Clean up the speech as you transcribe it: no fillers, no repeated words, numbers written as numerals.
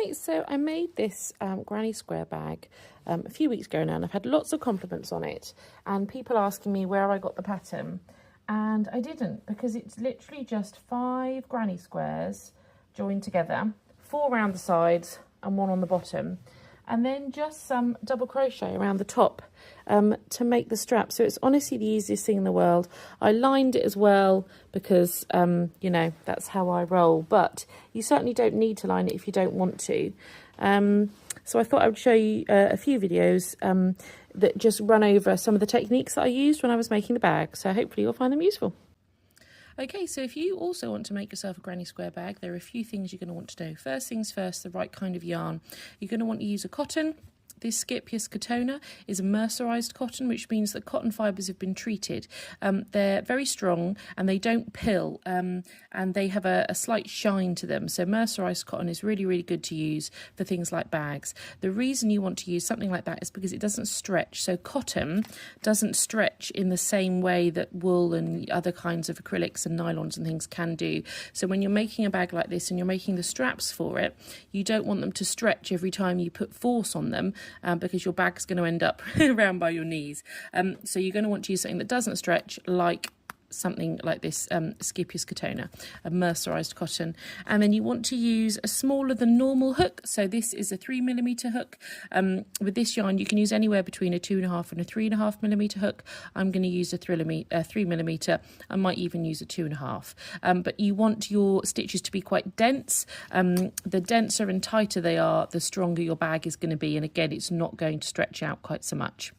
Right, so I made this granny square bag a few weeks ago now, and I've had lots of compliments on it and people asking me where I got the pattern, and I didn't, because it's literally just 5 granny squares joined together, 4 around the sides and 1 on the bottom, and then just some double crochet around the top to make the strap. So it's honestly the easiest thing in the world. I lined it as well because, you know, that's how I roll, but you certainly don't need to line it if you don't want to. So I thought I would show you a few videos that just run over some of the techniques that I used when I was making the bag. So hopefully you'll find them useful. Okay, so if you also want to make yourself a granny square bag, there are a few things you're going to want to do. First things first, the right kind of yarn. You're going to want to use a cotton. This Scipius Cotona is a mercerized cotton, which means that cotton fibres have been treated. They're very strong and they don't pill, and they have a slight shine to them. So mercerized cotton is really, really good to use for things like bags. The reason you want to use something like that is because it doesn't stretch. So cotton doesn't stretch in the same way that wool and other kinds of acrylics and nylons and things can do. So when you're making a bag like this and you're making the straps for it, you don't want them to stretch every time you put force on them. Because your bag's going to end up around by your knees. So you're going to want to use something that doesn't stretch, like something like this Scipius Cotona, a mercerized cotton. And then you want to use a smaller than normal hook. So this is a 3mm hook. With this yarn you can use anywhere between a 2.5 and a 3.5mm hook. I'm going to use a 3mm. I might even use a 2.5. But you want your stitches to be quite dense. The denser and tighter they are, the stronger your bag is going to be, and again, it's not going to stretch out quite so much.